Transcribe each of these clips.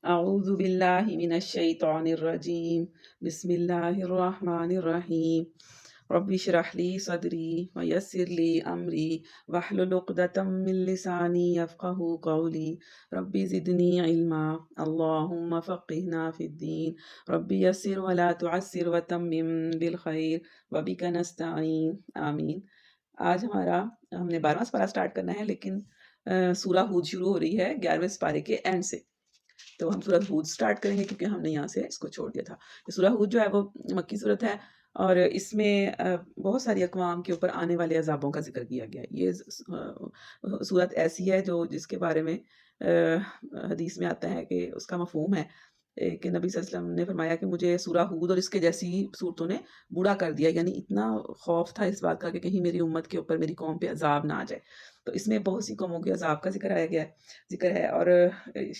اعوذ باللہ من الشیطان الرجیم، بسم اللہ الرحمن الرحیم۔ رب اشرح لی صدری ویسر لی امری واحلل عقدۃ من لسانی یفقہوا قولی، رب زدنی علما، اللہم فقہنا فی الدین، رب یسر ولا تعسر وتمم بالخیر وبک نستعین، آمین۔ آج ہم نے 12واں سپارہ سٹارٹ کرنا ہے، لیکن سورہ ہود شروع ہو رہی ہے 11ویں سپارے کے اینڈ سے، تو ہم سورہ ہود سٹارٹ کریں گے کیونکہ ہم نے یہاں سے اس کو چھوڑ دیا تھا۔ سورہ ہود جو ہے وہ مکی صورت ہے، اور اس میں بہت ساری اقوام کے اوپر آنے والے عذابوں کا ذکر کیا گیا ہے۔ یہ صورت ایسی ہے جس کے بارے میں حدیث میں آتا ہے کہ اس کا مفہوم ہے کہ نبی صلی اللہ علیہ وسلم نے فرمایا کہ مجھے سورہ ہود اور اس کے جیسی صورتوں نے بوڑھا کر دیا، یعنی اتنا خوف تھا اس بات کا کہ کہیں میری امت کے اوپر، میری قوم پہ عذاب نہ آ جائے۔ تو اس میں بہت سی قوموں کے عذاب کا ذکر ہے، اور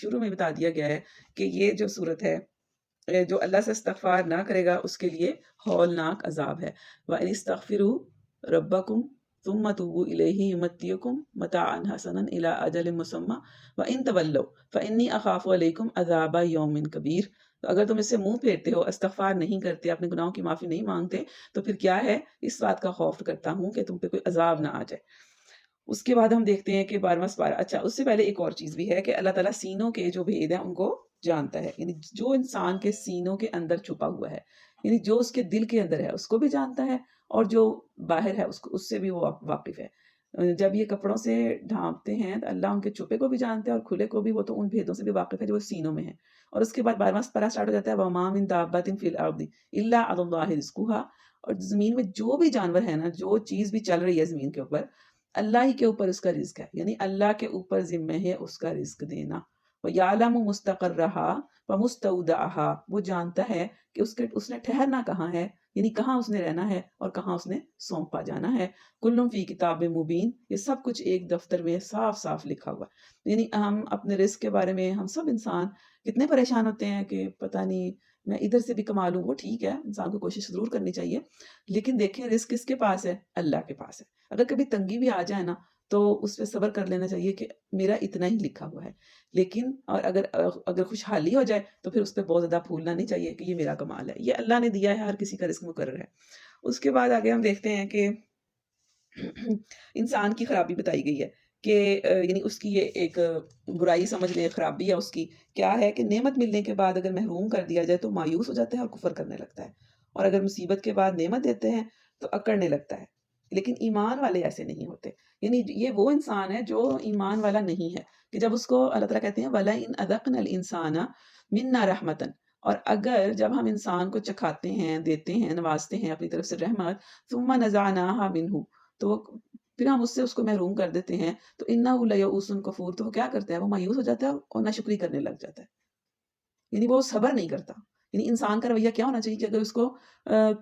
شروع میں بتا دیا گیا ہے کہ یہ جو صورت ہے، جو اللہ سے استغفار نہ کرے گا اس کے لیے ہولناک عذاب ہے۔ وَإِنِ اسْتَغْفِرُوا رَبَّكُمْ ثُمَّ تُوبُوا إِلَيْهِ يُمَتِّعْكُمْ مَتَاعًا حَسَنًا إِلَىٰ أَجَلٍ مُّسَمًّى وَإِن تَوَلَّوْا فَإِنِّي أَخَافُ عَلَيْكُمْ عَذَابَ يَوْمٍ كَبِيرٍ۔ تو اگر تم اس سے منہ پھیرتے ہو، استغفار نہیں کرتے، اپنے گناہوں کی معافی نہیں مانگتے، تو پھر کیا ہے؟ اس بات کا خوف کرتا ہوں کہ تم پہ کوئی عذاب نہ آ جائے۔ اس کے بعد ہم دیکھتے ہیں کہ 12واں سپارہ، اچھا اس سے پہلے ایک اور چیز بھی ہے کہ اللہ تعالیٰ سینوں کے جو بھید ہیں ان کو جانتا ہے، یعنی جو انسان کے سینوں کے اندر چھپا ہوا ہے، یعنی جو اس کے دل کے اندر ہے اس کو بھی جانتا ہے، اور جو باہر ہے اس سے بھی وہ واقف ہے۔ جب یہ کپڑوں سے ڈھانپتے ہیں تو اللہ ان کے چھپے کو بھی جانتا ہے اور کھلے کو بھی، وہ تو ان بھیدوں سے بھی واقف ہے جو سینوں میں ہیں۔ اور اس کے بعد 12واں سپارہ سٹارٹ ہو جاتا ہے وَمَا مِن دَابَّةٍ فِي الْأَرْضِ إِلَّا عَلَى اللَّهِ رِزْقُهَا۔ اور زمین میں جو بھی جانور ہے نا، جو چیز بھی چل رہی ہے زمین کے اوپر، اللہ ہی کے اوپر اس کا رزق ہے، یعنی اللہ کے اوپر ذمہ ہے اس کا رزق دینا۔ وَيَعْلَمُ مُسْتَقَرَّهَا وَمُسْتَوْدَعَهَا، وہ جانتا ہے کہ اس نے ٹھہرنا کہاں ہے، یعنی کہاں اس نے رہنا ہے اور کہاں اس نے سونپا جانا ہے۔ کُلٌّ فِی کتاب مبین، یہ سب کچھ ایک دفتر میں صاف صاف لکھا ہوا ہے۔ یعنی ہم اپنے رزق کے بارے میں، ہم سب انسان کتنے پریشان ہوتے ہیں کہ پتہ نہیں میں ادھر سے بھی کما لوں، وہ ٹھیک ہے، انسان کو کوشش ضرور کرنی چاہیے، لیکن دیکھیں رزق کس کے پاس ہے؟ اللہ کے پاس ہے۔ اگر کبھی تنگی بھی آ جائے نا تو اس پہ صبر کر لینا چاہیے کہ میرا اتنا ہی لکھا ہوا ہے، لیکن اور اگر خوشحالی ہو جائے تو پھر اس پہ بہت زیادہ پھولنا نہیں چاہیے کہ یہ میرا کمال ہے، یہ اللہ نے دیا ہے، ہر کسی کا رزق مقرر ہے۔ اس کے بعد آگے ہم دیکھتے ہیں کہ انسان کی خرابی بتائی گئی ہے کہ یعنی اس کی یہ ایک برائی سمجھ لیں، خرابی ہے اس کی، کیا ہے کہ نعمت ملنے کے بعد اگر محروم کر دیا جائے تو مایوس ہو جاتا ہے اور کفر کرنے لگتا ہے، اور اگر مصیبت کے بعد نعمت دیتے ہیں تو اکڑنے لگتا ہے۔ لیکن ایمان والے ایسے نہیں ہوتے، یعنی یہ وہ انسان ہے جو ایمان والا نہیں ہے، کہ جب اس کو اللہ تعالیٰ کہتے ہیں وَلَئِنْ أَذَقْنَا الْإِنسَانَ مِنَّا رَحْمَةً، اور اگر جب ہم انسان کو چکھاتے ہیں، دیتے ہیں، نوازتے ہیں اپنی طرف سے رحمت، ثُمَّ نَزَعْنَاهَا مِنْهُ، تو پھر ہم اس کو محروم کر دیتے ہیں، تو اِنَّهُ لَيَئُوسٌ کفور، تو وہ کیا کرتا ہے؟ وہ مایوس ہو جاتا ہے اور ناشکری کرنے لگ جاتا ہے، یعنی وہ صبر نہیں کرتا۔ یعنی انسان کا رویہ کیا ہونا چاہیے کہ اگر اس کو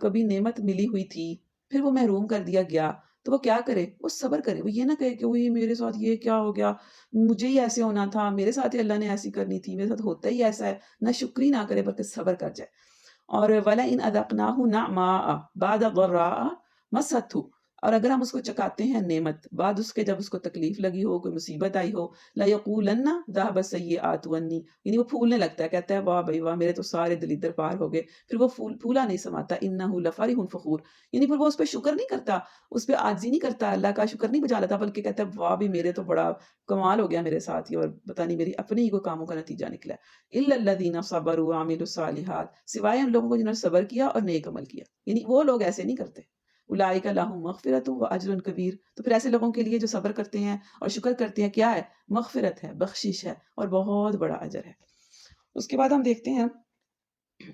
کبھی نعمت ملی ہوئی تھی، پھر وہ محروم کر دیا گیا، تو وہ کیا کرے؟ وہ صبر کرے، وہ یہ نہ کہے کہ وہی میرے ساتھ یہ کیا ہو گیا، مجھے ہی ایسے ہونا تھا، میرے ساتھ ہی اللہ نے ایسی کرنی تھی، میرے ساتھ ہوتا ہی ایسا ہے، نہ شکری نہ کرے بلکہ صبر کر جائے۔ اور وَلَئِنْ أَذَقْنَاهُ نَعْمَاءَ بَعْدَ ضَرَّاءَ مَسَّتْهُ، اور اگر ہم اس کو چکاتے ہیں نعمت بعد اس کے، جب اس کو تکلیف لگی ہو، کوئی مصیبت آئی ہو، لَيَقُولَنَّ ذَهَبَ السَّيِّئَاتُ عَنِّي، یعنی وہ پھولنے لگتا ہے، کہتا ہے واہ بھائی واہ، میرے تو سارے دلیدر پار ہو گئے، پھر وہ پھولا نہیں سماتا، إِنَّهُ لَفَرِحٌ فَخُورٌ، یعنی پھر وہ اس پہ شکر نہیں کرتا، اس پہ عاجزی نہیں کرتا، اللہ کا شکر نہیں بجا لیتا، بلکہ کہتا ہے واہ بھی میرے تو بڑا کمال ہو گیا میرے ساتھ ہی، اور پتہ نہیں میری اپنے ہی کوئی کاموں کا نتیجہ نکلا ہے۔ إِلَّا الَّذِينَ صَبَرُوا وَعَمِلُوا الصَّالِحَاتِ، سوائے ان لوگوں کو جنہوں نے صبر کیا اور نیک عمل کیا، یعنی وہ لوگ ایسے نہیں کرتے۔ اولئک لہم مغفرۃ واجر کبیر، تو پھر ایسے لوگوں کے لیے جو صبر کرتے ہیں اور شکر کرتے ہیں کیا ہے؟ مغفرت ہے، بخشش ہے، اور بہت بڑا اجر ہے۔ اس کے بعد ہم دیکھتے ہیں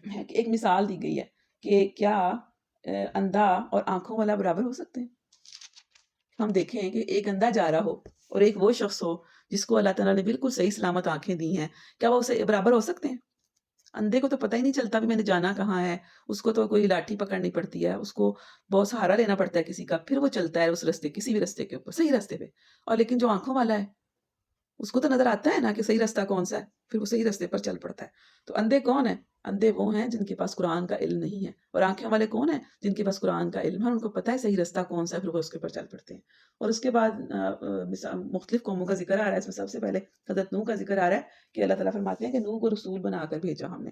کہ ایک مثال دی گئی ہے کہ کیا اندھا اور آنکھوں والا برابر ہو سکتے ہیں؟ ہم دیکھیں کہ ایک اندھا جا رہا ہو اور ایک وہ شخص ہو جس کو اللہ تعالیٰ نے بالکل صحیح سلامت آنکھیں دی ہیں، کیا وہ اسے برابر ہو سکتے ہیں؟ اندھے کو تو پتہ ہی نہیں چلتا بھی میں نے جانا کہاں ہے، اس کو تو کوئی لاٹھی پکڑنی پڑتی ہے، اس کو بہت سہارا لینا پڑتا ہے کسی کا، پھر وہ چلتا ہے اس رستے، کسی بھی رستے کے اوپر، صحیح رستے پہ، اور لیکن جو آنکھوں والا ہے اس کو تو نظر آتا ہے نا کہ صحیح راستہ کون سا ہے، پھر وہ صحیح راستے پر چل پڑتا ہے۔ تو اندھے کون ہیں؟ اندھے وہ ہیں جن کے پاس قرآن کا علم نہیں ہے، اور آنکھیں والے کون ہیں؟ جن کے پاس قرآن کا علم ہے، ان کو پتہ ہے صحیح راستہ کون سا ہے، پھر وہ اس کے اوپر چل پڑتے ہیں۔ اور اس کے بعد مختلف قوموں کا ذکر آ رہا ہے، اس میں سب سے پہلے حضرت نوح کا ذکر آ رہا ہے کہ اللہ تعالیٰ فرماتے ہیں کہ نوح کو رسول بنا کر بھیجا ہم نے۔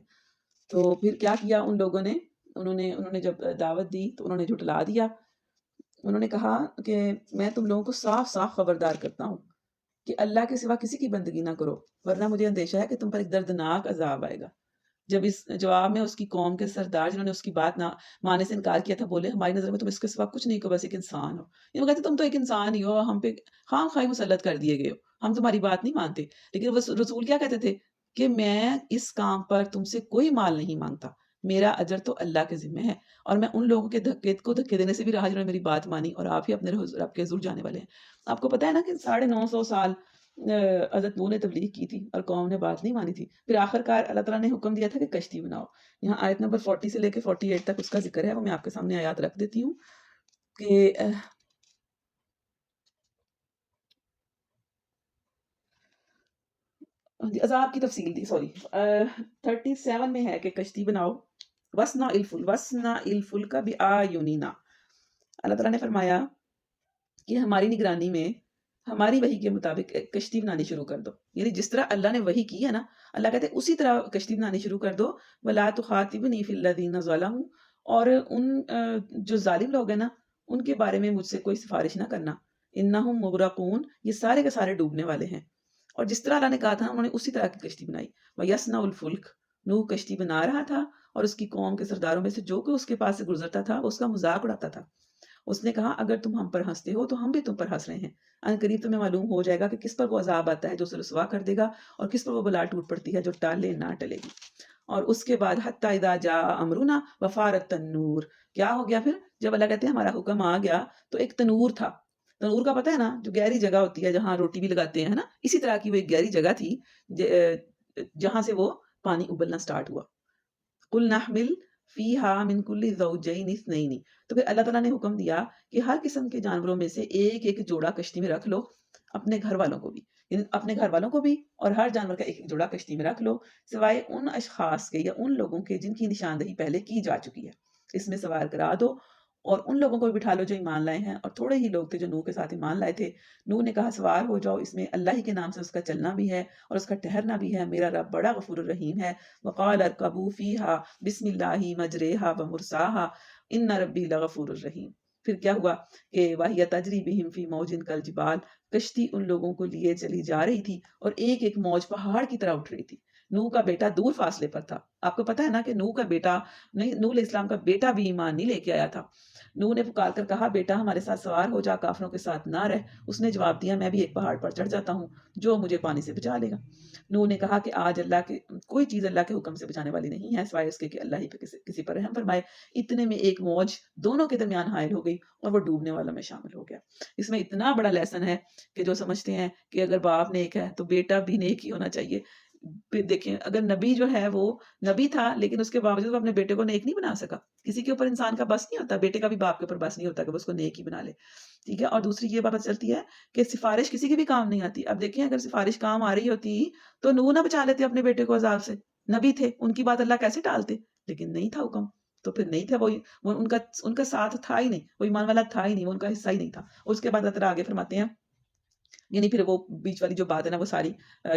تو پھر کیا کیا ان لوگوں نے؟ انہوں نے جب دعوت دی تو انہوں نے جھٹلا دیا۔ انہوں نے کہا کہ میں تم لوگوں کو صاف صاف خبردار کرتا ہوں کہ اللہ کے سوا کسی کی بندگی نہ کرو، ورنہ مجھے اندیشہ ہے کہ تم پر ایک دردناک عذاب آئے گا۔ جب اس جواب میں اس کی قوم کے سردار جنہوں نے اس کی بات نہ ماننے سے انکار کیا تھا بولے ہماری نظر میں تم اس کے سوا کچھ نہیں ہو، بس ایک انسان ہو۔ یہ وہ کہتے تم تو ایک انسان ہی ہو، ہم پہ خام خواہ مسلط کر دیے گئے ہو، ہم تمہاری بات نہیں مانتے۔ لیکن وہ رسول کیا کہتے تھے کہ میں اس کام پر تم سے کوئی مال نہیں مانگتا، میرا اجر تو اللہ کے ذمہ ہے، اور میں ان لوگوں کے دھکے دینے سے بھی رہا جنہوں نے میری بات مانی، اور آپ ہی اپنے رب کے حضور جانے والے ہیں۔ آپ کو پتہ ہے نا کہ 950 سال حضرت نوح نے تبلیغ کی تھی اور قوم نے بات نہیں مانی تھی۔ پھر آخر کار اللہ تعالیٰ نے حکم دیا تھا کہ کشتی بناؤ۔ یہاں آیت نمبر 40 سے لے کے 48 تک اس کا ذکر ہے، وہ میں آپ کے سامنے آیات رکھ دیتی ہوں کہ عذاب کی تفصیل دی، سوری 37 میں ہے کہ کشتی بناؤ، وسنا الفلک بآیوننا۔ اللہ تعالیٰ نے فرمایا کہ ہماری نگرانی میں ہماری وحی کے مطابق ایک کشتی بنانی شروع کر دو، یعنی جس طرح اللہ نے وحی کی ہے نا، اللہ کہتے ہیں اسی طرح کشتی بنانی شروع کر دو۔ وَلَا تُخَاطِبْنِي فِي الَّذِينَ ظَلَمُوا، اور ان جو ظالم لوگ ہیں نا ان کے بارے میں مجھ سے کوئی سفارش نہ کرنا۔ اِنَّهُمْ مُغْرَقُونَ، یہ سارے کے سارے ڈوبنے والے ہیں۔ اور جس طرح اللہ نے کہا تھا انہوں نے اسی طرح کی کشتی بنائی۔ وَيَصْنَعُ الْفُلْكَ، نوح کشتی بنا رہا تھا اور اس کی قوم کے سرداروں میں سے جو کوئی اس کے پاس سے گزرتا تھا وہ اس کا مذاق اڑاتا تھا۔ اس نے کہا اگر تم ہم پر ہنستے ہو تو ہم بھی تم پر ہنس رہے ہیں، ان قریب تمہیں معلوم ہو جائے گا کہ کس پر وہ عذاب آتا ہے جو اسے رسوا کر دے گا، اور کس پر وہ بلا ٹوٹ پڑتی ہے جو ٹالے نہ ٹلے گی۔ اور اس کے بعد حتی اذا جاء امرنا وفارت التنور، کیا ہو گیا پھر؟ جب اللہ کہتے ہیں ہمارا حکم آ گیا تو ایک تنور تھا۔ تنور کا پتہ ہے نا، جو گہری جگہ ہوتی ہے جہاں روٹی بھی لگاتے ہیں نا، اسی طرح کی وہ ایک گہری جگہ تھی جہاں سے وہ پانی ابلنا سٹارٹ ہوا۔ قُلْ نَحْمِلْ فِيهَا مِنْ كُلِّ زَوْجَيْنِ اثْنَيْنِ، تو پھر اللہ تعالیٰ نے حکم دیا کہ ہر قسم کے جانوروں میں سے ایک ایک جوڑا کشتی میں رکھ لو، اپنے گھر والوں کو بھی، یعنی اپنے گھر والوں کو بھی اور ہر جانور کا ایک ایک جوڑا کشتی میں رکھ لو، سوائے ان اشخاص کے یا ان لوگوں کے جن کی نشاندہی پہلے کی جا چکی ہے، اس میں سوار کرا دو، اور ان لوگوں کو بھی بٹھا لو جو ایمان لائے ہیں۔ اور تھوڑے ہی لوگ تھے جو نوح کے ساتھ ایمان لائے تھے۔ نوح نے کہا سوار ہو جاؤ، اس میں اللہ ہی کے نام سے اس کا چلنا بھی ہے اور اس کا ٹھہرنا بھی ہے، میرا رب بڑا غفور الرحیم ہے۔ وقال اركبوا فيها بسم الله مجريها ومرساها ان ربي لغفور الرحیم۔ پھر کیا ہوا کہ وَهِيَ تَجْرِي بِهِمْ فِي مَوْجٍ كَالْجِبَالِ، کشتی ان لوگوں کو لیے چلی جا رہی تھی اور ایک ایک موج پہاڑ کی طرح اٹھ رہی تھی۔ نوح کا بیٹا دور فاصلے پر تھا۔ آپ کو پتہ ہے نا کہ نوح کا بیٹا نہیں، نوح علیہ السلام کا بیٹا بھی ایمان نہیں لے کے آیا تھا۔ نوح نے پکار کر کہا بیٹا ہمارے ساتھ سوار ہو جا، کافروں کے ساتھ نہ رہ۔ اس نے جواب دیا میں بھی ایک پہاڑ پر چڑھ جاتا ہوں جو مجھے پانی سے بچا لے گا۔ نوح نے کہا کہ آج اللہ کے کوئی چیز اللہ کے حکم سے بچانے والی نہیں ہے سوائے اس کے کہ اللہ ہی پہ کسی پر رحم فرمائے۔ اتنے میں ایک موج دونوں کے درمیان حائل ہو گئی اور وہ ڈوبنے والوں میں شامل ہو گیا۔ اس میں اتنا بڑا لیسن ہے کہ جو سمجھتے ہیں کہ اگر باپ نیک ہے تو بیٹا بھی نیک ہی ہونا چاہیے۔ پھر دیکھیں اگر نبی جو ہے وہ نبی تھا لیکن اس کے باوجود وہ اپنے بیٹے کو نیک نہیں بنا سکا۔ کسی کے اوپر انسان کا بس نہیں ہوتا، بیٹے کا بھی باپ کے اوپر بس نہیں ہوتا کہ وہ اس کو نیک ہی بنا لے، ٹھیک ہے۔ اور دوسری یہ بات چلتی ہے کہ سفارش کسی کی بھی کام نہیں آتی۔ اب دیکھیں اگر سفارش کام آ رہی ہوتی تو نوح نہ بچا لیتے اپنے بیٹے کو عذاب سے، نبی تھے ان کی بات اللہ کیسے ٹالتے؟ لیکن نہیں تھا حکم، تو پھر نہیں تھا وہ ان کا ساتھ تھا ہی نہیں، وہ ایمان والا تھا ہی نہیں، وہ ان کا حصہ ہی نہیں تھا۔ اس کے بعد اللہ تعالیٰ آگے فرماتے ہیں، یعنی پھر وہ بیچ والی جو بات ہے نا وہ ساری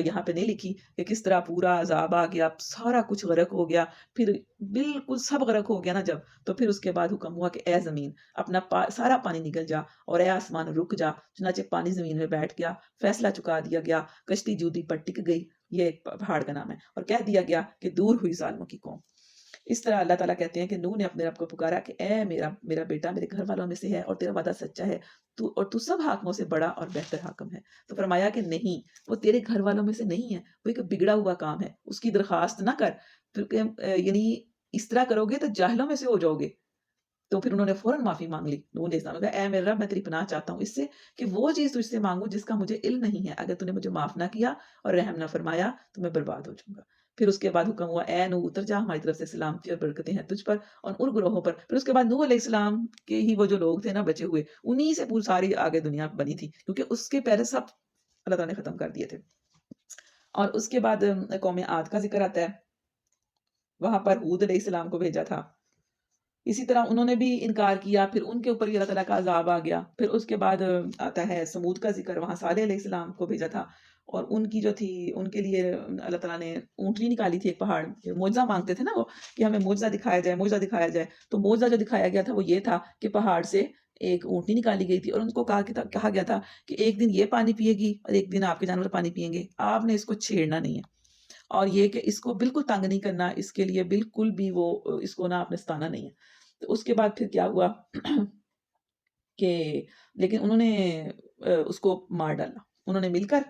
یہاں پہ نہیں لکھی کہ کس طرح پورا عذاب آ گیا، سارا کچھ غرق ہو گیا، پھر بالکل سب غرق ہو گیا نا جب، تو پھر اس کے بعد حکم ہوا کہ اے زمین اپنا سارا پانی نکل جا، اور اے آسمان رک جا۔ چنانچہ پانی زمین میں بیٹھ گیا، فیصلہ چکا دیا گیا، کشتی جودی پر ٹک گئی، یہ ایک پہاڑ کا نام ہے، اور کہہ دیا گیا کہ دور ہوئی ظالموں کی قوم۔ اس طرح اللہ تعالیٰ کہتے ہیں کہ نوح نے اپنے رب کو پکارا کہ اے میرا بیٹا میرے گھر والوں میں سے ہے اور تیرا وعدہ سچا ہے، تو سب حاکموں سے بڑا اور بہتر حاکم ہے۔ تو فرمایا کہ نہیں، وہ تیرے گھر والوں میں سے نہیں ہے، وہ ایک بگڑا ہوا کام ہے، اس کی درخواست نہ کر، یعنی اس طرح کرو گے تو جاہلوں میں سے ہو جاؤ گے۔ تو پھر انہوں نے فوراً معافی مانگ لی۔ نوح علیہ السلام نے کہا اے میرا رب میں تیری پناہ چاہتا ہوں اس سے کہ وہ چیز تجھ سے مانگوں جس کا مجھے علم نہیں ہے، اگر تو نے مجھے معاف نہ کیا اور رحم نہ فرمایا تو میں برباد ہو جاؤں گا۔ پھر اس کے بعد حکم ہوا اے نوح اتر جا، ہماری طرف سے سلامتی اور برکتیں ہیں تجھ پر اور ان گروہوں پر۔ پھر اس کے بعد نوح علیہ السلام کے ہی وہ جو لوگ تھے نا بچے ہوئے، انہی سے پوری ساری آگے دنیا بنی تھی، کیونکہ اس کے پہلے سب اللہ تعالیٰ نے ختم کر دیے تھے۔ اور اس کے بعد قوم عاد کا ذکر آتا ہے، وہاں پر ہود علیہ السلام کو بھیجا تھا، اسی طرح انہوں نے بھی انکار کیا، پھر ان کے اوپر بھی اللہ تعالیٰ کا عذاب آ گیا. پھر اس کے بعد آتا ہے سمود کا ذکر، وہاں صالح علیہ السلام کو بھیجا تھا، اور ان کی جو تھی ان کے لیے اللہ تعالیٰ نے اونٹنی نکالی تھی ایک پہاڑ، معجزہ مانگتے تھے نا وہ کہ ہمیں معجزہ دکھایا جائے، معجزہ دکھایا جائے. تو معجزہ جو دکھایا گیا تھا وہ یہ تھا کہ پہاڑ سے ایک اونٹنی نکالی گئی تھی، اور ان کو کہا گیا تھا کہ ایک دن یہ پانی پیے گی اور ایک دن آپ کے جانور پانی پیئیں گے، آپ نے اس کو چھیڑنا نہیں ہے، اور یہ کہ اس کو بالکل تنگ نہیں کرنا، اس کے لیے بالکل بھی وہ اس کو نا آپ نے ستانا نہیں ہے. تو اس کے بعد پھر کیا ہوا کہ لیکن انہوں نے اس کو مار ڈالا، انہوں نے مل کر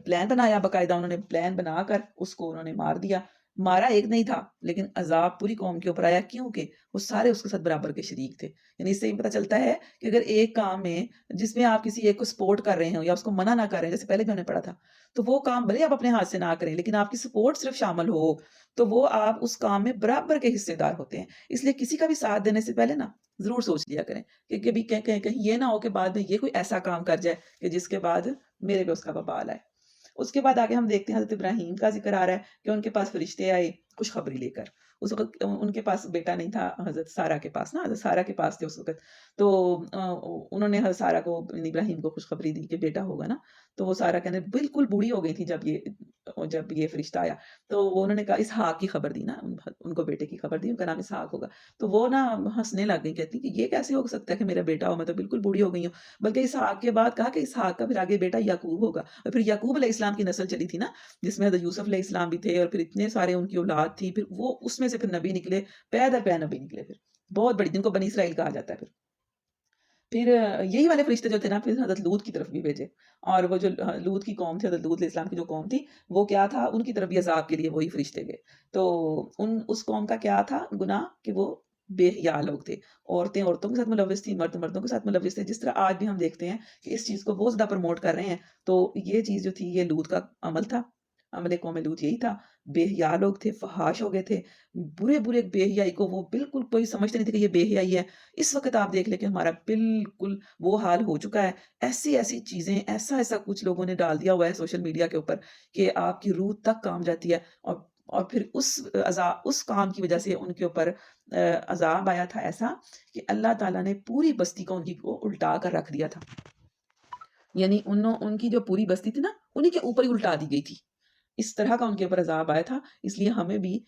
پلان بنایا، باقاعدہ انہوں نے پلان بنا کر اس کو انہوں نے مار دیا. مارا ایک نہیں تھا، لیکن عذاب پوری قوم کے اوپر آیا، کیونکہ وہ سارے اس کے ساتھ برابر کے شریک تھے. یعنی اس سے یہ پتہ چلتا ہے کہ اگر ایک کام میں جس میں آپ کسی ایک کو سپورٹ کر رہے ہو یا اس کو منع نہ کر رہے ہیں، جیسے پہلے بھی ہم نے پڑھا تھا، تو وہ کام بھلے آپ اپنے ہاتھ سے نہ کریں، لیکن آپ کی سپورٹ صرف شامل ہو تو وہ آپ اس کام میں برابر کے حصے دار ہوتے ہیں. اس لیے کسی کا بھی ساتھ دینے سے پہلے نا ضرور سوچ لیا کریں کہ کبھی کہیں یہ نہ ہو کہ بعد میں یہ کوئی ایسا کام کر جائے کہ جس کے بعد میرے پہ اس کا وبال آئے. اس کے بعد آگے ہم دیکھتے ہیں حضرت ابراہیم کا ذکر آ رہا ہے کہ ان کے پاس فرشتے آئے خوشخبری لے کر. اس وقت ان کے پاس بیٹا نہیں تھا، حضرت سارا کے پاس نا، حضرت سارا کے پاس تھے اس وقت. تو انہوں نے حضرت سارا کو ابراہیم کو خوشخبری دی کہ بیٹا ہوگا نا. تو وہ سارا کہنے بالکل بوڑھی ہو گئی تھی جب یہ فرشتہ آیا. تو وہ انہوں نے کہا اسحاق کی خبر دی نا، ان کو بیٹے کی خبر دی، ان کا نام اسحاق ہوگا. تو وہ نا ہنسنے لگ گئی، کہتی کہ یہ کیسے ہو سکتا ہے کہ میرا بیٹا ہو، میں تو بالکل بوڑھی ہو گئی ہوں. بلکہ اسحاق کے بعد کہا کہ اسحاق کا پھر آگے بیٹا یعقوب ہوگا، اور پھر یعقوب علیہ السلام کی نسل چلی تھی نا، جس میں حضرت یوسف علیہ السلام بھی تھے، اور پھر اتنے سارے ان کی اولاد تھی، پھر وہ اس میں سے پھر نبی نکلے، پے در پے نبی نکلے، پھر بہت بڑی، جن کو بنی اسرائیل کہا جاتا ہے. پھر یہی والے فرشتے جو تھے نا پھر حضرت لوط کی طرف بھی بھیجے، اور وہ جو لوط کی قوم تھی، حضرت لوط علیہ السلام کی جو قوم تھی، وہ کیا تھا، ان کی طرف بھی عذاب کے لیے وہی فرشتے گئے. تو اس قوم کا کیا تھا گناہ کہ وہ بے حیا لوگ تھے، عورتیں عورتوں کے ساتھ ملوث تھیں، مرد مردوں کے ساتھ ملوث تھے. جس طرح آج بھی ہم دیکھتے ہیں کہ اس چیز کو بہت زیادہ پروموٹ کر رہے ہیں، تو یہ چیز جو تھی یہ لوط کا عمل تھا، عمل قوم لوط یہی تھا. بے حیا لوگ تھے، فحاش ہو گئے تھے، برے برے بے حیائی کو وہ بالکل کوئی سمجھتے نہیں تھے کہ یہ بے حیائی ہے. اس وقت آپ دیکھ لیں کہ ہمارا بالکل وہ حال ہو چکا ہے. ایسی ایسی چیزیں، ایسا ایسا کچھ لوگوں نے ڈال دیا ہوا ہے سوشل میڈیا کے اوپر کہ آپ کی روح تک کام جاتی ہے. اور پھر اس کام کی وجہ سے ان کے اوپر عذاب آیا تھا ایسا کہ اللہ تعالیٰ نے پوری بستی کو ان کی کو الٹا کر رکھ دیا تھا. یعنی ان کی جو پوری بستی تھی نا، انہی کے اوپر ہی الٹا دی گئی تھی. اس طرح کا ان کے اوپر عذاب آیا تھا. اس لیے ہمیں بھی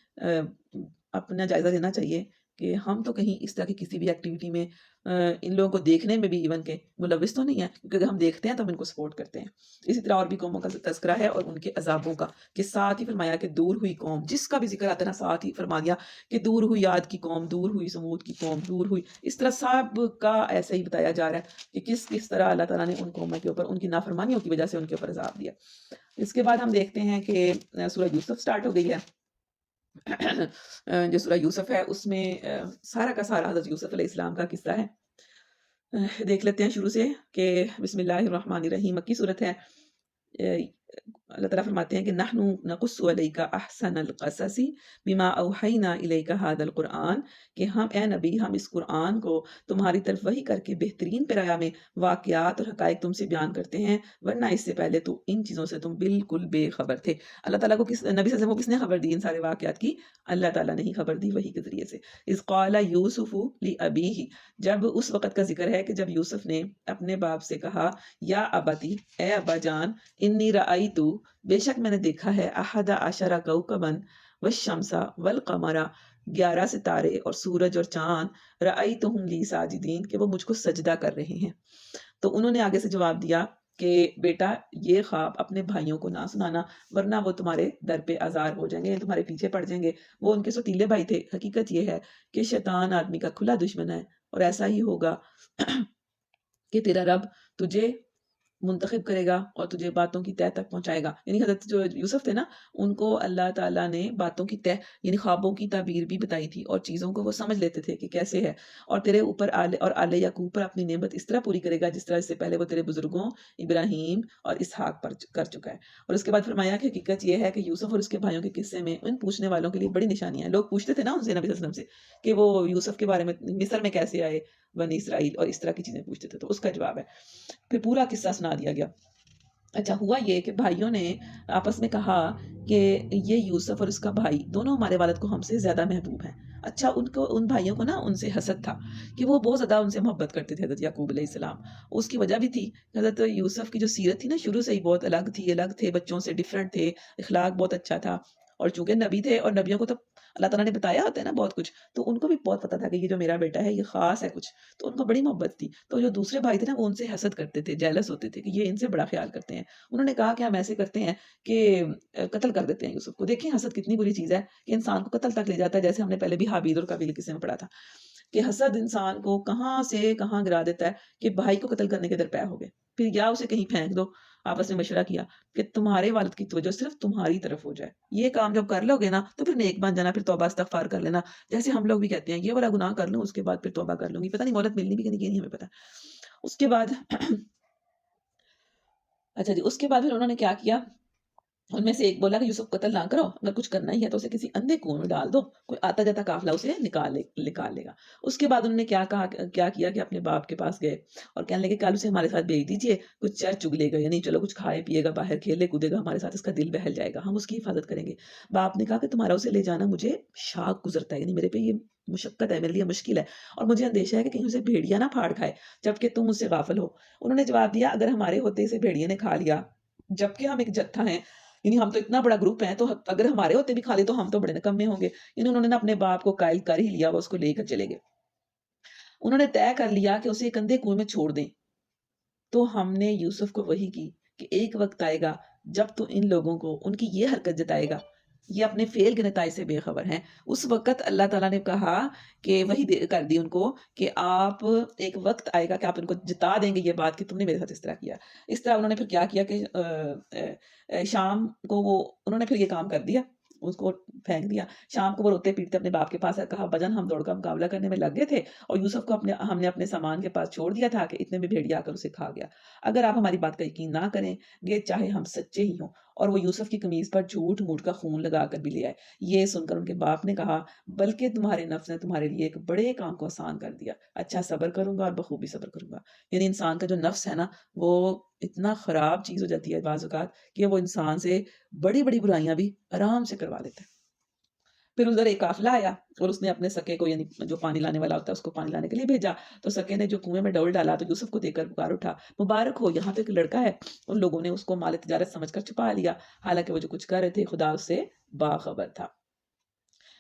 اپنا جائزہ لینا چاہیے کہ ہم تو کہیں اس طرح کی کسی بھی ایکٹیویٹی میں ان لوگوں کو دیکھنے میں بھی ایون کے ملوث تو نہیں ہے، کیونکہ اگر ہم دیکھتے ہیں تو ہم ان کو سپورٹ کرتے ہیں. اسی طرح اور بھی قوموں کا تذکرہ ہے اور ان کے عذابوں کا، کہ ساتھ ہی فرمایا کہ دور ہوئی قوم، جس کا بھی ذکر آتا ہے نا ساتھ ہی فرما دیا کہ دور ہوئی عاد کی قوم، دور ہوئی سمود کی قوم، دور ہوئی. اس طرح سب کا ایسا ہی بتایا جا رہا ہے کہ کس طرح اللہ تعالیٰ نے ان قوموں کے اوپر ان کی نافرمانیوں کی وجہ سے ان کے اوپر عذاب دیا. اس کے بعد ہم دیکھتے ہیں کہ سورہ یوسف سٹارٹ ہو گئی ہے. جو سورہ یوسف ہے اس میں سارا کا سارا حضرت یوسف علیہ السلام کا قصہ ہے. دیکھ لیتے ہیں شروع سے کہ بسم اللہ الرحمن الرحیم، مکی صورت ہے. اللہ تعالیٰ فرماتے ہیں کہ نحن نقص علیک احسن القصص بما اوحینا الیک ھذا القرآن، کہ ہم اے نبی ہم اس قرآن کو تمہاری طرف وحی کر کے بہترین پیرایا میں واقعات اور حقائق تم سے بیان کرتے ہیں، ورنہ اس سے پہلے تو ان چیزوں سے تم بالکل بے خبر تھے. اللہ تعالیٰ کو نبی صلی اللہ علیہ وسلم کو کس نے خبر دی ان سارے واقعات کی؟ اللہ تعالیٰ نے ہی خبر دی وحی کے ذریعے سے. اذ قال یوسف لابیہ، جب اس وقت کا ذکر ہے کہ جب یوسف نے اپنے باپ سے کہا یا ابتی، اے ابا جان، انی رأیتو، بے شک میں نے دیکھا ہے، احد عشر کوکبا والشمس والقمر، 11 ستارے اور سورج اور چاند، رأیتہم لی ساجدین، کہ وہ مجھ کو سجدہ کر رہے ہیں. تو انہوں نے آگے سے جواب دیا کہ بیٹا یہ خواب اپنے بھائیوں کو نہ سنانا، ورنہ وہ تمہارے در پہ آزار ہو جائیں گے، تمہارے پیچھے پڑ جائیں گے. وہ ان کے سوتیلے بھائی تھے. حقیقت یہ ہے کہ شیطان آدمی کا کھلا دشمن ہے، اور ایسا ہی ہوگا کہ تیرا رب تجھے منتخب کرے گا اور تجھے باتوں کی تہ تک پہنچائے گا. یعنی حضرت جو یوسف تھے نا، ان کو اللہ تعالیٰ نے باتوں کی تہ یعنی خوابوں کی تعبیر بھی بتائی تھی، اور چیزوں کو وہ سمجھ لیتے تھے کہ کیسے ہے. اور تیرے اوپر اور آل یعقوب پر اپنی نعمت اس طرح پوری کرے گا جس طرح اس سے پہلے وہ تیرے بزرگوں ابراہیم اور اسحاق پر کر چکا ہے. اور اس کے بعد فرمایا کہ حقیقت یہ ہے کہ یوسف اور اس کے بھائیوں کے قصے میں ان پوچھنے والوں کے لیے بڑی نشانیاں ہیں. لوگ پوچھتے تھے نا ان سے نبی صلی اللہ علیہ وسلم سے کہ وہ یوسف کے بارے میں مصر میں کیسے آئے، بنی اسرائیل، اور اس طرح کی چیزیں پوچھتے تھے. تو اس کا جواب ہے، پھر پورا قصہ سنا دیا گیا. اچھا ہوا یہ کہ بھائیوں نے آپس میں کہا کہ یہ یوسف اور اس کا بھائی دونوں ہمارے والد کو ہم سے زیادہ محبوب ہیں. اچھا ان بھائیوں کو نا ان سے حسد تھا کہ وہ بہت زیادہ ان سے محبت کرتے تھے حضرت یعقوب علیہ السلام. اس کی وجہ بھی تھی کہ حضرت یوسف کی جو سیرت تھی نا شروع سے ہی بہت الگ تھے، بچوں سے ڈیفرنٹ تھے، اخلاق بہت اچھا تھا. اور چونکہ نبی تھے اور نبیوں کو تو اللہ تعالیٰ نے بتایا ہوتا ہے نا بہت کچھ، تو ان کو بھی بہت پتا تھا کہ یہ جو میرا بیٹا ہے یہ خاص ہے کچھ، تو ان کو بڑی محبت تھی. تو جو دوسرے بھائی تھے نا وہ ان سے حسد کرتے تھے، جیلس ہوتے تھے کہ یہ ان سے بڑا خیال کرتے ہیں. انہوں نے کہا کہ ہم ایسے کرتے ہیں کہ قتل کر دیتے ہیں یوسف کو. دیکھیں حسد کتنی بری چیز ہے کہ انسان کو قتل تک لے جاتا ہے. جیسے ہم نے پہلے بھی حابیل اور قابیل قصے میں پڑھا تھا کہ حسد انسان کو کہاں سے کہاں گرا دیتا ہے کہ بھائی کو قتل کرنے کے درپے ہو گئے. پھر یا اسے کہیں پھینک دو. آپس میں مشورہ کیا کہ تمہارے والد کی توجہ صرف تمہاری طرف ہو جائے. یہ کام جب کر لو گے نا تو پھر نیک بن جانا، پھر توبہ استغفار کر لینا. جیسے ہم لوگ بھی کہتے ہیں یہ والا گناہ کر لوں اس کے بعد پھر توبہ کر لوں گی، پتہ نہیں مہلت ملنی بھی کہ نہیں ہمیں پتہ. اس کے بعد اچھا جی، اس کے بعد پھر انہوں نے کیا کیا، ان میں سے ایک بولا کہ یوسف قتل نہ کرو، اگر کچھ کرنا ہی ہے تو اسے کسی اندھے کنویں میں ڈال دو، کوئی آتا جاتا قافلہ اسے نکال لے گا. اس کے بعد انہوں نے کیا کیا کہ اپنے باپ کے پاس گئے اور کہنے لگے کل اسے ہمارے ساتھ بھیج دیجیے، کچھ چر چگ لے گا، یعنی چلو کچھ کھائے پیے گا، باہر کھیلے کودے گا ہمارے ساتھ، اس کا دل بہل جائے گا، ہم اس کی حفاظت کریں گے. باپ نے کہا کہ تمہارا اسے لے جانا مجھے شاق گزرتا ہے، یعنی میرے پہ یہ مشقت ہے، میرے لیے مشکل ہے، اور مجھے اندیشہ ہے کہ کہیں اسے بھیڑیا نہ پھاڑ کھائے جبکہ تم اس سے غافل ہو. انہوں نے جواب دیا اگر ہمارے ہوتے اسے بھیڑیے نے کھا لیا جبکہ ہم ایک جتھا ہیں، یعنی ہم تو اتنا بڑا گروپ ہیں، تو اگر ہمارے ہوتے بھی کھا لے تو ہم تو بڑے نکمے ہوں گے. یعنی انہوں نے اپنے باپ کو قائل کر ہی لیا، وہ اس کو لے کر چلے گئے. انہوں نے طے کر لیا کہ اسے ایک اندھے کنویں میں چھوڑ دیں. تو ہم نے یوسف کو وحی کی کہ ایک وقت آئے گا جب تو ان لوگوں کو ان کی یہ حرکت جتائے گا، یہ اپنے فعل کے نتائج سے بے خبر ہیں. اس وقت اللہ تعالیٰ نے کہا کہ وہی کر دی ان کو کہ آپ ایک وقت آئے گا کہ آپ ان کو جتا دیں گے یہ بات کہ تم نے میرے ساتھ اس طرح کیا. اس طرح انہوں نے پھر کیا کیا کہ شام کو انہوں نے پھر یہ کام کر دیا، اس کو پھینک دیا. شام کو وہ روتے پیٹتے اپنے باپ کے پاس کہا بجن ہم دوڑ کا مقابلہ کرنے میں لگ گئے تھے اور یوسف کو ہم نے اپنے سامان کے پاس چھوڑ دیا تھا کہ اتنے میں بھیڑیا آ کر اسے کھا گیا. اگر آپ ہماری بات کا یقین نہ کریں گے چاہے ہم سچے ہی ہوں. اور وہ یوسف کی قمیض پر جھوٹ موٹ کا خون لگا کر بھی لے آئے. یہ سن کر ان کے باپ نے کہا بلکہ تمہارے نفس نے تمہارے لیے ایک بڑے کام کو آسان کر دیا، اچھا صبر کروں گا اور بخوبی صبر کروں گا. یعنی انسان کا جو نفس ہے نا وہ اتنا خراب چیز ہو جاتی ہے بعض اوقات کہ وہ انسان سے بڑی بڑی برائیاں بھی آرام سے کروا دیتا ہے. پھر ادھر ایک قافلہ آیا اور اس نے اپنے سکے کو، یعنی جو پانی لانے والا ہوتا ہے اس کو پانی لانے کے لیے بھیجا. تو سکے نے جو کنویں میں ڈول ڈالا تو یوسف کو دیکھ کر پکار اٹھا مبارک ہو، یہاں تو ایک لڑکا ہے. ان لوگوں نے اس کو مال تجارت سمجھ کر چھپا لیا، حالانکہ وہ جو کچھ کر رہے تھے خدا اس سے باخبر تھا.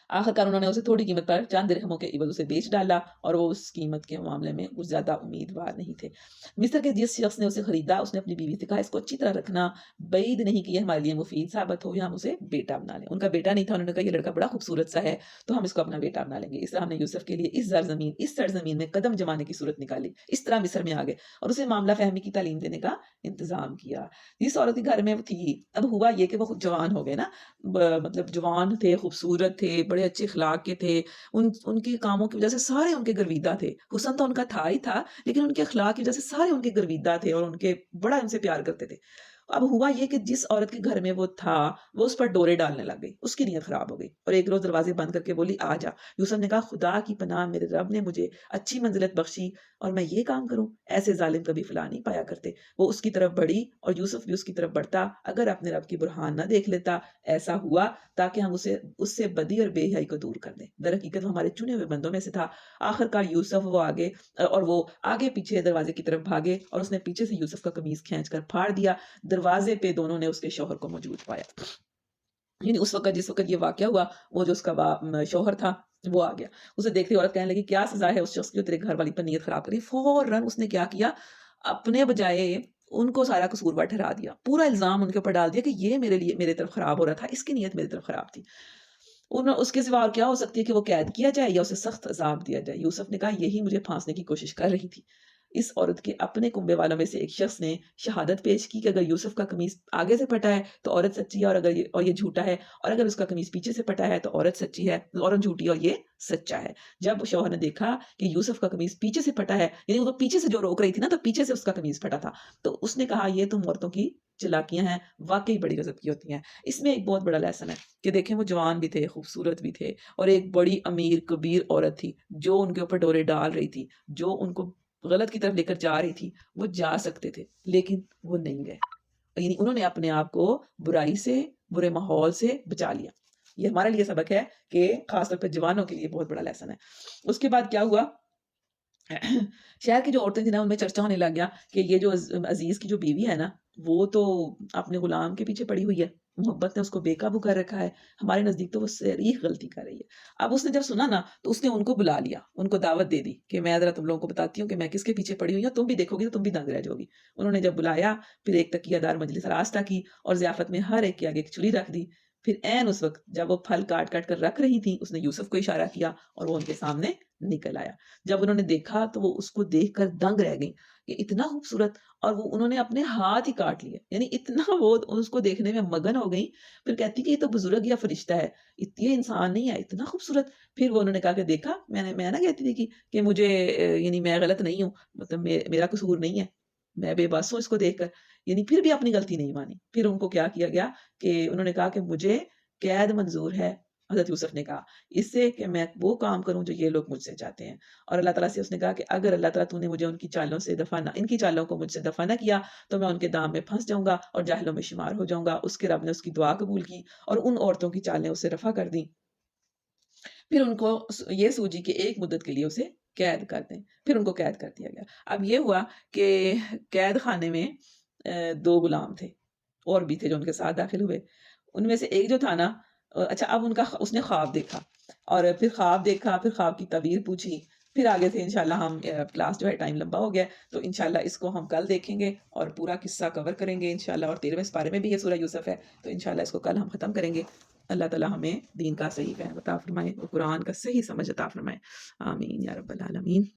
آخرکار انہوں نے اسے تھوڑی قیمت پر چند درہموں کے عوض اسے بیچ ڈالا اور وہ اس قیمت کے معاملے میں کچھ زیادہ امیدوار نہیں تھے. مصر کے جس شخص نے اسے خریدا اس نے اپنی بیوی سے کہا اس کو اچھی طرح رکھنا، بعید نہیں کہ یہ ہمارے لیے مفید ثابت ہو یا ہم اسے بیٹا بنا لیں. ان کا بیٹا نہیں تھا، انہوں نے کہا یہ لڑکا بڑا خوبصورت سا ہے تو ہم اس کو اپنا بیٹا بنا لیں گے. اس طرح ہم نے یوسف کے لیے اس سرزمین میں قدم جمانے کی صورت نکالی. اس طرح مصر میں آ گئے اور اسے معاملہ فہمی کی تعلیم دینے کا انتظام کیا. جس عورت کے گھر میں وہ تھی، اب ہوا یہ کہ وہ جوان ہو گئے نا، مطلب جوان تھے، خوبصورت تھے، بڑے اچھے اخلاق کے تھے. ان کے کاموں کی وجہ سے سارے ان کے گرویدہ تھے. حسن تو ان کا تھا ہی تھا لیکن ان کے اخلاق کی وجہ سے سارے ان کے گرویدہ تھے اور ان کے بڑا ان سے پیار کرتے تھے. اب ہوا یہ کہ جس عورت کے گھر میں وہ تھا وہ اس پر ڈورے ڈالنے لگ گئی، اس کی نیت خراب ہو گئی اور ایک روز دروازے بند کر کے بولی آ جا. یوسف نے کہا خدا کی پناہ، میرے رب نے مجھے اچھی منزلت بخشی اور میں یہ کام کروں؟ ایسے ظالم کبھی فلاں نہیں پایا کرتے. وہ اس کی طرف بڑھی اور یوسف بھی اس کی طرف بڑھتا اگر اپنے رب کی برہان نہ دیکھ لیتا. ایسا ہوا تاکہ ہم اس سے بدی اور بے حیائی کو دور کر دیں. در حقیقت وہ ہمارے چنے ہوئے بندوں میں سے تھا. آخرکار یوسف وہ آگے پیچھے دروازے کی طرف بھاگے اور اس نے پیچھے سے یوسف کا قمیص کھینچ کر پھاڑ دیا. دروازے پہ دونوں نے اس کے شوہر کو موجود پایا. یعنی جس وقت یہ واقعہ ہوا وہ جو اس کا شوہر تھا وہ آ گیا. اسے دیکھتے عورت کہنے لگی کیا سزا ہے اس شخص کی جو تیرے گھر والی پر نیت خراب کری. فوراً اس نے کیا کیا، اپنے بجائے ان کو سارا قصوروار ٹھہرا دیا، پورا الزام ان کے اوپر ڈال دیا کہ یہ میرے طرف خراب ہو رہا تھا، اس کی نیت میری طرف خراب تھی. اس کے سوا اور کیا ہو سکتی ہے کہ وہ قید کیا جائے یا اسے سخت عذاب دیا جائے. یوسف نے کہا یہی مجھے پھانسنے کی کوشش کر رہی تھی. اس عورت کے اپنے کنبے والوں میں سے ایک شخص نے شہادت پیش کی کہ اگر یوسف کا قمیص آگے سے پھٹا ہے تو عورت سچی ہے اور یہ جھوٹا ہے، اور اگر اس کا قمیص پیچھے سے پھٹا ہے تو عورت سچی ہے، عورت جھوٹی اور یہ سچا ہے. جب شوہر نے دیکھا کہ یوسف کا قمیص پیچھے سے پھٹا ہے، یعنی وہ پیچھے سے جو روک رہی تھی نا تو پیچھے سے اس کا قمیص پھٹا تھا، تو اس نے کہا یہ تم عورتوں کی چلاکیاں ہیں، واقعی بڑی غضب کی ہوتی ہیں. اس میں ایک بہت بڑا لیسن ہے کہ دیکھیں وہ جوان بھی تھے، خوبصورت بھی تھے، اور ایک بڑی امیر کبیر عورت تھی جو ان کے اوپر ڈورے ڈال رہی تھی، جو ان کو غلط کی طرف لے کر جا رہی تھی. وہ جا سکتے تھے لیکن وہ نہیں گئے. یعنی انہوں نے اپنے آپ کو برائی سے، برے ماحول سے بچا لیا. یہ ہمارے لیے سبق ہے کہ خاص طور پہ جوانوں کے لیے بہت بڑا لیسن ہے. اس کے بعد کیا ہوا، شہر کی جو عورتیں تھیں نا ان میں چرچا ہونے لگ گیا کہ یہ جو عزیز کی جو بیوی ہے نا وہ تو اپنے غلام کے پیچھے پڑی ہوئی ہے، محبت نے اس کو بے قابو کر رکھا ہے، ہمارے نزدیک تو وہ صریح غلطی کر رہی ہے. اب اس نے جب سنا نا تو اس نے ان کو بلا لیا، ان کو دعوت دے دی کہ میں ذرا تم لوگوں کو بتاتی ہوں کہ میں کس کے پیچھے پڑی ہوئی ہوں، تم بھی دیکھو گی تو تم بھی دنگ رہ جاؤ گی. انہوں نے جب بلایا پھر ایک تکیہ دار مجلس راستہ کی اور ضیافت میں ہر ایک کے آگے ایک چھری رکھ دی. پھر عین اس وقت جب وہ پھل کاٹ کاٹ کر رکھ رہی تھی اس نے یوسف کو اشارہ کیا اور وہ ان کے سامنے نکل آیا. جب انہوں نے دیکھا تو وہ اس کو دیکھ کر دنگ رہ گئی کہ اتنا خوبصورت، اور وہ انہوں نے اپنے ہاتھ ہی کاٹ لیے، یعنی اتنا وہ اس کو دیکھنے میں مگن ہو گئی. پھر کہتی کہ یہ تو بزرگ یا فرشتہ ہے، یہ انسان نہیں ہے، اتنا خوبصورت. پھر وہ انہوں نے کہا کہ دیکھا میں نہ کہتی تھی کہ مجھے یعنی میں غلط نہیں ہوں، مطلب میرا قصور نہیں ہے، میں بے بس ہوں اس کو دیکھ کر. یعنی پھر بھی اپنی غلطی نہیں مانی. پھر ان کو کیا کیا گیا کہ انہوں نے کہا کہ مجھے قید منظور ہے. حضرت یوسف نے کہا اس سے کہ میں وہ کام کروں جو یہ لوگ مجھ سے چاہتے ہیں. اور اللہ تعالیٰ سے اس نے کہا کہ اگر اللہ تعالیٰ تو نے مجھے ان کی چالوں سے دفع نہ، ان کی چالوں کو مجھ سے دفع نہ کیا تو میں ان کے دام میں پھنس جاؤں گا اور جاہلوں میں شمار ہو جاؤں گا. اس کے رب نے اس کی دعا قبول کی اور ان عورتوں کی چالیں اسے رفع کر دیں. پھر ان کو یہ سوجی کہ ایک مدت کے لیے اسے قید کر دیں. پھر ان کو قید کر دیا گیا. اب یہ ہوا کہ قید خانے میں دو غلام تھے اور بھی تھے جو ان کے ساتھ داخل ہوئے. ان میں سے ایک جو تھا نا، اچھا اب اس نے خواب دیکھا اور پھر خواب دیکھا، پھر خواب کی تعبیر پوچھی. پھر آگے سے انشاءاللہ ہم کلاس جو ہے ٹائم لمبا ہو گیا تو انشاءاللہ اس کو ہم کل دیکھیں گے اور پورا قصہ کور کریں گے انشاءاللہ. اور 13ویں سپارے میں بھی یہ سورہ یوسف ہے تو انشاءاللہ اس کو کل ہم ختم کریں گے. اللہ تعالیٰ ہمیں دین کا صحیح فہم عطا فرمائے، قرآن کا صحیح سمجھ عطا فرمائے. آمین یا رب العالمین.